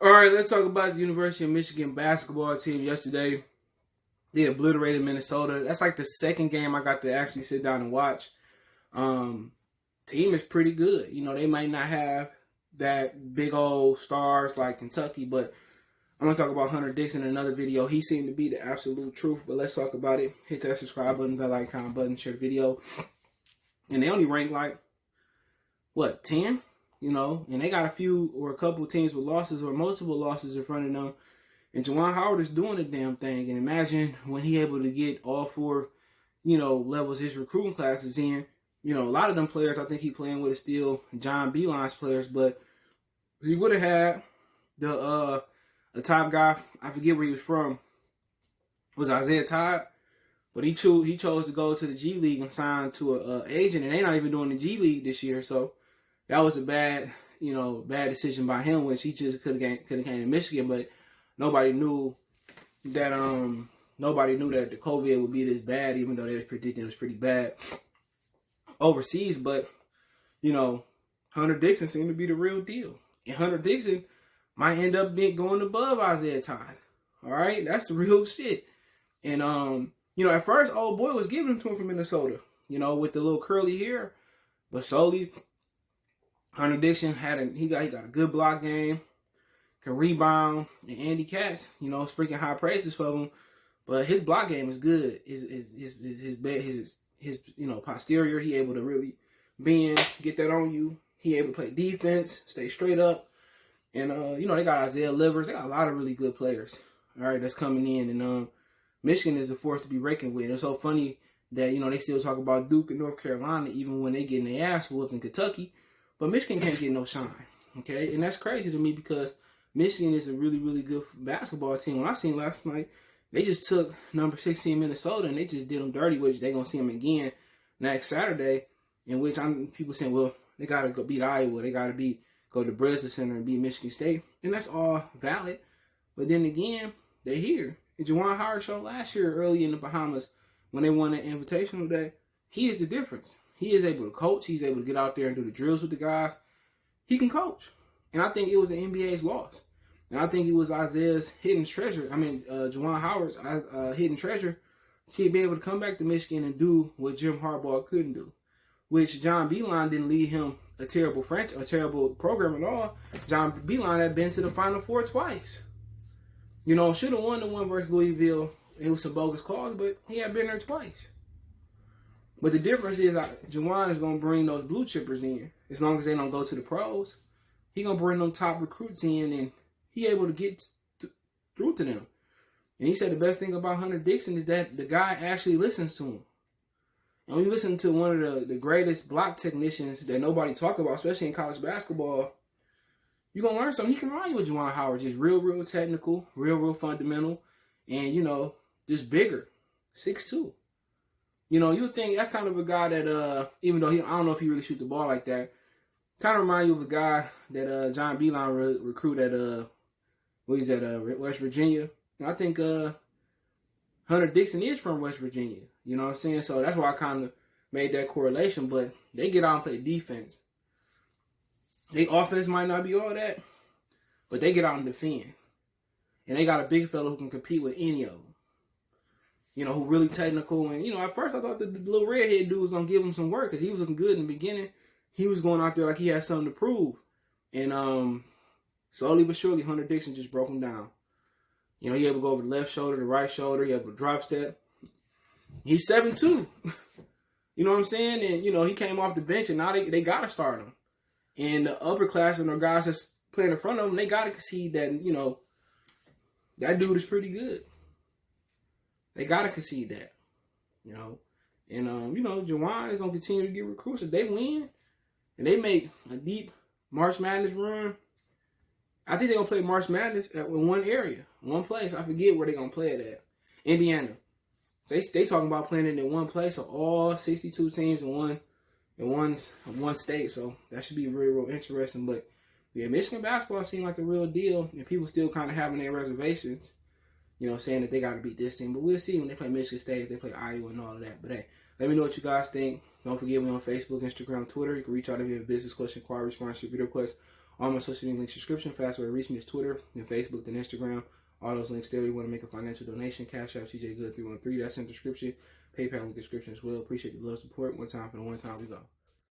All right, let's talk about the University of Michigan basketball team. Yesterday, they obliterated Minnesota. That's like the second game I got to actually sit down and watch. Team is pretty good. You know, they might not have that big old stars like Kentucky, but I'm going to talk about Hunter Dixon in another video. He seemed to be the absolute truth, but let's talk about it. Hit that subscribe button, bell icon button, share the video. And they only rank like, 10? You know, and they got a few or a couple teams with losses or multiple losses in front of them. And Juwan Howard is doing the damn thing. And imagine when he able to get all four, levels his recruiting classes in. You know, a lot of them players I think he playing with is still John Beilein's players, but he would have had the top guy, I forget where he was from, was Isaiah Todd. But he chose to go to the G League and sign to an agent, and they're not even doing the G League this year. So that was a bad decision by him, which he just could have came to Michigan, but nobody knew that the COVID would be this bad, even though they was predicting it was pretty bad overseas. But Hunter Dixon seemed to be the real deal, and Hunter Dixon might end up going above Isaiah Todd. All right, that's the real shit. And at first, old boy was giving him to him from Minnesota, with the little curly hair, but slowly. Hunter Dixon he got a good block game, can rebound, and Andy Katz, speaking high praises for him, but his block game is good. His posterior, he able to really bend, get that on you. He able to play defense, stay straight up, and they got Isaiah Livers. They got a lot of really good players. All right, that's coming in, and Michigan is a force to be reckoned with. It's so funny that they still talk about Duke and North Carolina even when they getting their ass whooped in Kentucky. But Michigan can't get no shine, okay? And that's crazy to me because Michigan is a really, really good basketball team. When I seen last night, they just took number 16 Minnesota and they just did them dirty, which they're going to see them again next Saturday, in which people saying, well, they got to go beat Iowa. They got to go to Breslin Center and beat Michigan State. And that's all valid. But then again, they're here. And Juwan Howard showed last year early in the Bahamas when they won the Invitational Day, he is the difference. He is able to coach. He's able to get out there and do the drills with the guys. He can coach. And I think it was the NBA's loss. And I think it was Isaiah's hidden treasure. Juwan Howard's hidden treasure. He'd be able to come back to Michigan and do what Jim Harbaugh couldn't do. Which John Beilein didn't lead him a terrible program at all. John Beilein had been to the Final Four twice. Should have won the one versus Louisville. It was some bogus calls, but he had been there twice. But the difference is Juwan is going to bring those blue chippers in. As long as they don't go to the pros, he going to bring them top recruits in, and he able to get through to them. And he said the best thing about Hunter Dixon is that the guy actually listens to him. And when you listen to one of the greatest block technicians that nobody talk about, especially in college basketball, you're going to learn something. He can remind you of Juwan Howard. Just real, real technical, real fundamental, and, just bigger. 6'2". You would think that's kind of a guy that, even though I don't know if he really shoot the ball like that, kind of remind you of a guy that John Beilein recruited at, West Virginia. And I think Hunter Dixon is from West Virginia. You know what I'm saying? So that's why I kind of made that correlation. But they get out and play defense. Their offense might not be all that, but they get out and defend. And they got a big fella who can compete with any of them. Who really technical. And, at first I thought the little redhead dude was going to give him some work because he was looking good in the beginning. He was going out there like he had something to prove. And slowly but surely, Hunter Dixon just broke him down. He able to go over the left shoulder, the right shoulder. He able to drop step. He's 7'2". You know what I'm saying? And, he came off the bench and now they got to start him. And the upperclassmen or guys that's playing in front of him, they got to concede that, that dude is pretty good. They got to concede that, And, Juwan is going to continue to get recruits. If they win and they make a deep March Madness run, I think they're going to play March Madness in one area, one place. I forget where they're going to play it at. Indiana. They talking about playing it in one place, so all 62 teams in one state. So that should be real, real interesting. But, yeah, Michigan basketball seems like the real deal, and people still kind of having their reservations. Saying that they got to beat this team. But we'll see when they play Michigan State, if they play Iowa and all of that. But, hey, let me know what you guys think. Don't forget me on Facebook, Instagram, Twitter. You can reach out if you have a business question, inquiry, response, video request, All my social media links description. Fast way to reach me is Twitter, then Facebook, then Instagram. All those links there. You want to make a financial donation, Cash App, CJ Good 313. That's in the description. PayPal link description as well. Appreciate the love support. One time for the one time we go.